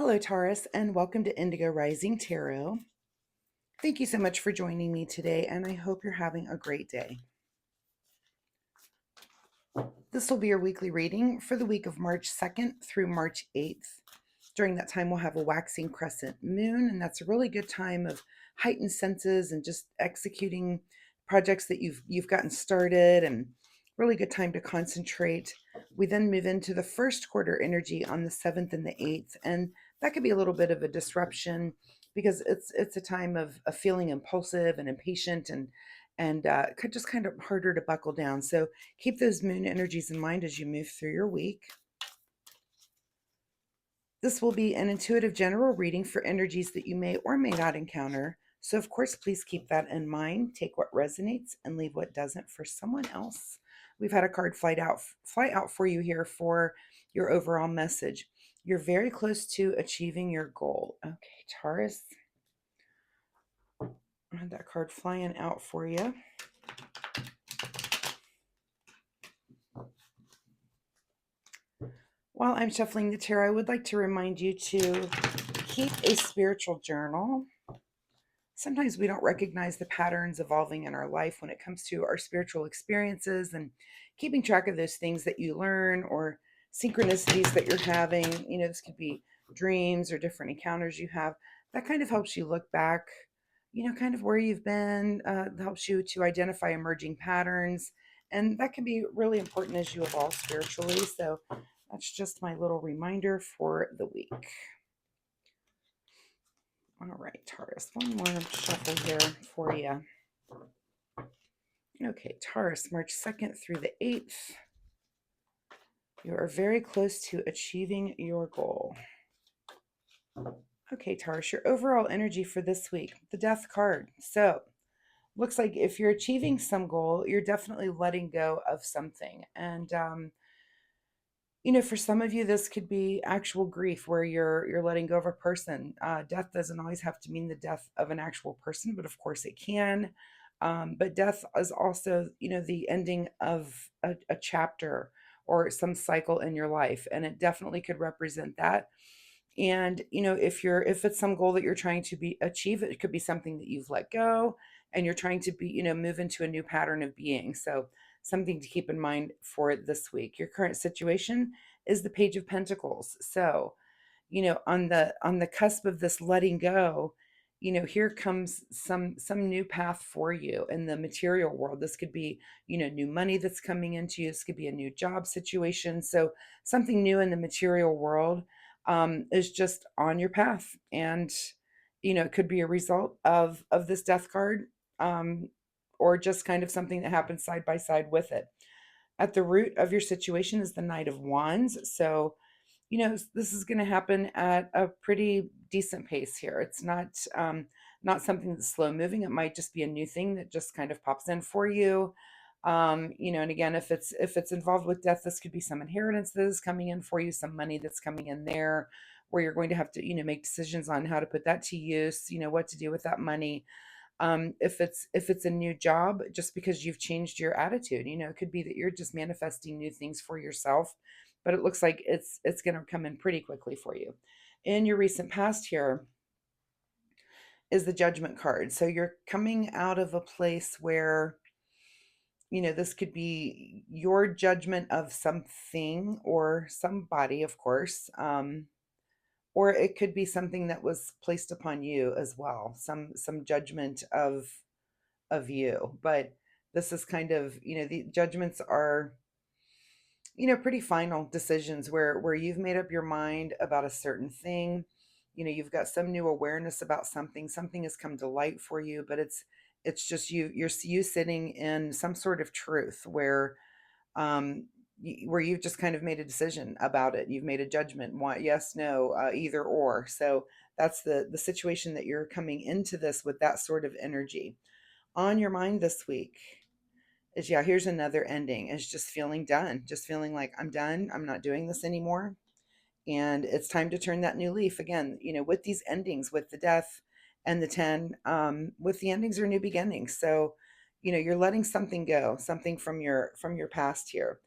Hello, Taurus, and welcome to Indigo Rising Tarot. Thank you so much for joining me today, and I hope you're having a great day. This will be your weekly reading for the week of March 2nd through March 8th. During that time, we'll have a waxing crescent moon, and that's a really good time of heightened senses and just executing projects that you've gotten started, and really good time to concentrate. We then move into the first quarter energy on the 7th and the 8th, and that could be a little bit of a disruption because it's a time of feeling impulsive and impatient and just kind of harder to buckle down. So keep those moon energies in mind as you move through your week. This will be an intuitive general reading for energies that you may or may not encounter. So, of course, please keep that in mind. Take what resonates and leave what doesn't for someone else. We've had a card fly out for you here for your overall message. You're very close to achieving your goal. Okay, Taurus. I had that card flying out for you. While I'm shuffling the tarot, I would like to remind you to keep a spiritual journal. Sometimes we don't recognize the patterns evolving in our life when it comes to our spiritual experiences, and keeping track of those things that you learn or synchronicities that you're having. This could be dreams or different encounters you have. That kind of helps you look back, kind of where you've been, helps you to identify emerging patterns. And that can be really important as you evolve spiritually. So that's just my little reminder for the week. All right, Taurus, one more shuffle here for you. Okay, Taurus, March 2nd through the 8th. You are very close to achieving your goal. Okay, Taurus, your overall energy for this week, the Death card. So, looks like if you're achieving some goal, you're definitely letting go of something. And for some of you, this could be actual grief where you're letting go of a person. Death doesn't always have to mean the death of an actual person, but of course it can. But death is also, the ending of a chapter or some cycle in your life, and it definitely could represent that. And if it's some goal that you're trying to achieve, it could be something that you've let go, and you're trying to move into a new pattern of being. So something to keep in mind for this week. Your current situation is the Page of Pentacles. So, on the cusp of this letting go, here comes some new path for you in the material world. This could be, new money that's coming into you. This could be a new job situation. So something new in the material world is just on your path. And, it could be a result of this Death card, or just kind of something that happens side by side with it. At the root of your situation is the Knight of Wands. So, this is going to happen at a pretty decent pace here. It's not something that's slow moving. It might just be a new thing that just kind of pops in for you. And again, if it's involved with death, this could be some inheritance that is coming in for you, some money that's coming in there, where you're going to have to, make decisions on how to put that to use, what to do with that money. If it's a new job, just because you've changed your attitude, it could be that you're just manifesting new things for yourself, but it looks like it's going to come in pretty quickly for you. In your recent past here is the Judgment card. So you're coming out of a place where, this could be your judgment of something or somebody, of course. Or it could be something that was placed upon you as well, some judgment of you. But this is kind of, the judgments are, pretty final decisions where you've made up your mind about a certain thing. You've got some new awareness about something has come to light for you, but it's just you sitting in some sort of truth where where you've just kind of made a decision about it. You've made a judgment, what, yes, no, either or. So that's the situation that you're coming into this with, that sort of energy on your mind this week. Is, yeah, here's another ending, is just feeling done, just feeling like I'm done, I'm not doing this anymore, and it's time to turn that new leaf again. With these endings, with the Death and the 10, with the endings are new beginnings. So you're letting something go, something from your past here.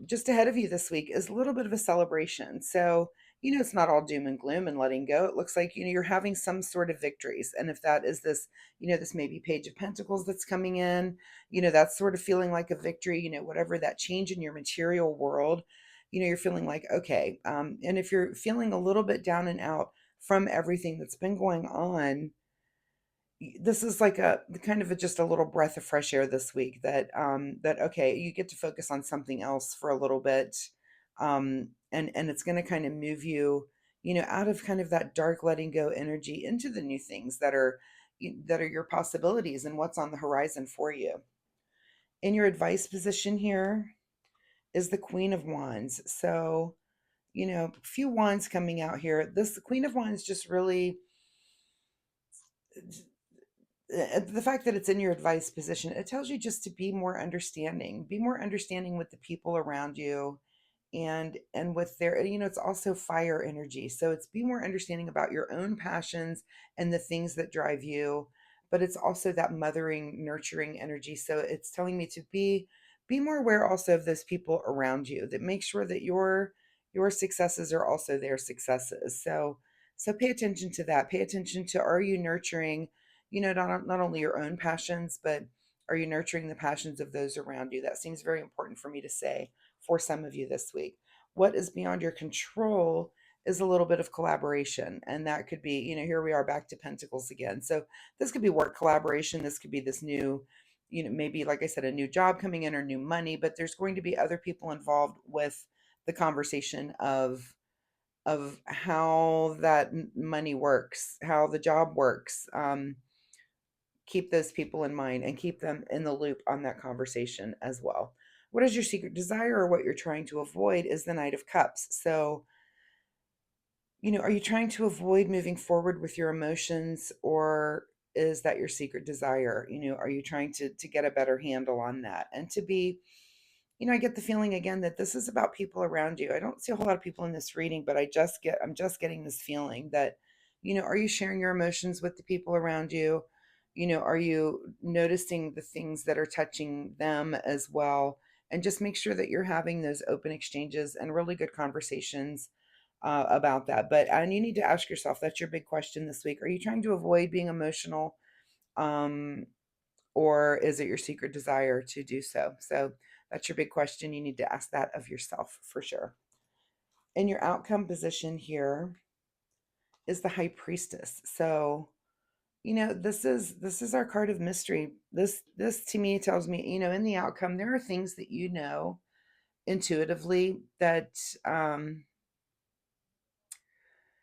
Just ahead of you this week is a little bit of a celebration. So it's not all doom and gloom and letting go. It looks like, you're having some sort of victories. And if that is this, this maybe Page of Pentacles that's coming in, that's sort of feeling like a victory, whatever that change in your material world, you're feeling like, okay. And if you're feeling a little bit down and out from everything that's been going on, this is like a kind of just a little breath of fresh air this week, that okay, you get to focus on something else for a little bit, and it's going to kind of move you, out of kind of that dark letting go energy into the new things that are your possibilities and what's on the horizon for you. In your advice position here is the Queen of Wands. So, a few wands coming out here. This the Queen of Wands just really, the fact that it's in your advice position, it tells you just to be more understanding with the people around you, and with their, it's also fire energy, so it's be more understanding about your own passions and the things that drive you, but it's also that mothering, nurturing energy. So it's telling me to be more aware also of those people around you, that make sure that your successes are also their successes. So pay attention to that. Pay attention to, are you nurturing, not only your own passions, but are you nurturing the passions of those around you? That seems very important for me to say for some of you this week. What is beyond your control is a little bit of collaboration. And that could be, here we are back to Pentacles again. So this could be work collaboration. This could be this new, maybe, like I said, a new job coming in or new money, but there's going to be other people involved with the conversation of how that money works, how the job works. Keep those people in mind and keep them in the loop on that conversation as well. What is your secret desire, or what you're trying to avoid, is the Knight of Cups. So, are you trying to avoid moving forward with your emotions, or is that your secret desire? Are you trying to get a better handle on that, and to be, I get the feeling again that this is about people around you. I don't see a whole lot of people in this reading, but I'm just getting this feeling that, are you sharing your emotions with the people around you? Are you noticing the things that are touching them as well? And just make sure that you're having those open exchanges and really good conversations about that. And you need to ask yourself, that's your big question this week. Are you trying to avoid being emotional? Um, or is it your secret desire to do so? So that's your big question. You need to ask that of yourself for sure. In your outcome position here is the High Priestess. So, this is our card of mystery. This to me tells me, in the outcome, there are things that intuitively, that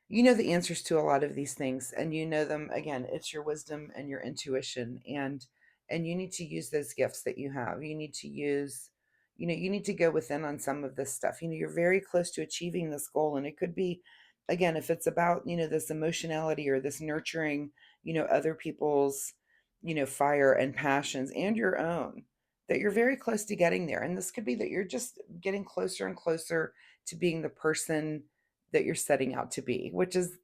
the answers to a lot of these things, and them. Again, it's your wisdom and your intuition, and you need to use those gifts that you have. You need to use, you need to go within on some of this stuff. You're very close to achieving this goal, and it could be, again, if it's about, this emotionality or this nurturing, other people's, fire and passions and your own, that you're very close to getting there. And this could be that you're just getting closer and closer to being the person that you're setting out to be,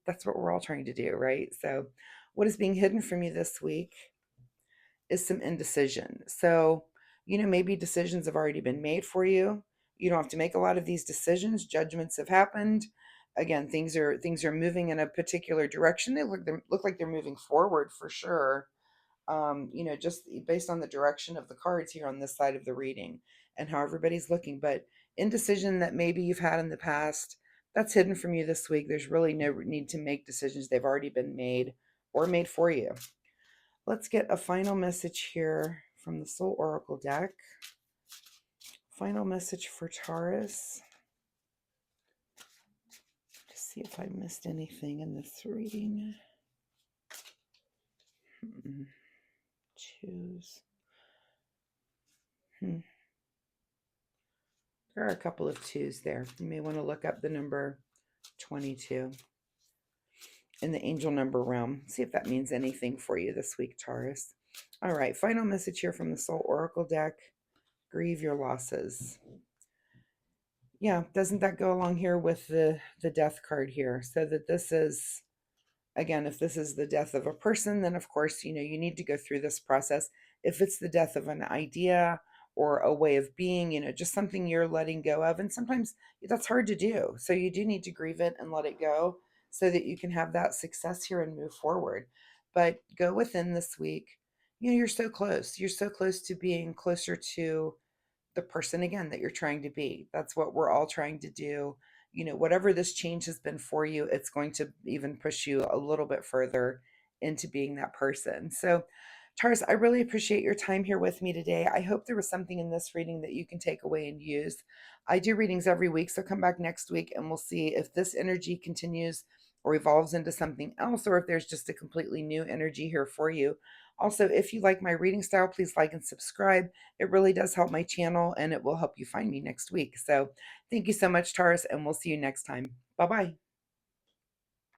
that's what we're all trying to do, right? So, what is being hidden from you this week is some indecision. So, maybe decisions have already been made for you. You don't have to make a lot of these decisions. Judgments have happened. Again, things are moving in a particular direction. They look like they're moving forward for sure. Just based on the direction of the cards here on this side of the reading and how everybody's looking. But indecision that maybe you've had in the past, that's hidden from you this week. There's really no need to make decisions. They've already been made or made for you. Let's get a final message here from the Soul Oracle deck. Final message for Taurus. To see if I missed anything in this reading. Choose. There are a couple of twos there. You may want to look up the number 22 in the angel number realm. See if that means anything for you this week, Taurus. All right, final message here from the Soul Oracle deck. Grieve your losses. Yeah, doesn't that go along here with the death card here? So that this is, again, if this is the death of a person, then of course, you need to go through this process. If it's the death of an idea or a way of being, just something you're letting go of. And sometimes that's hard to do. So you do need to grieve it and let it go so that you can have that success here and move forward. But go within this week. You're so close. You're so close to being closer to the person again that you're trying to be. That's what we're all trying to do. Whatever this change has been for you, it's going to even push you a little bit further into being that person. So, Taurus, I really appreciate your time here with me today. I hope there was something in this reading that you can take away and use. I do readings every week, so come back next week and we'll see if this energy continues or evolves into something else, or if there's just a completely new energy here for you. Also, if you like my reading style, please like and subscribe. It really does help my channel and it will help you find me next week. So thank you so much, Taurus, and we'll see you next time. Bye bye.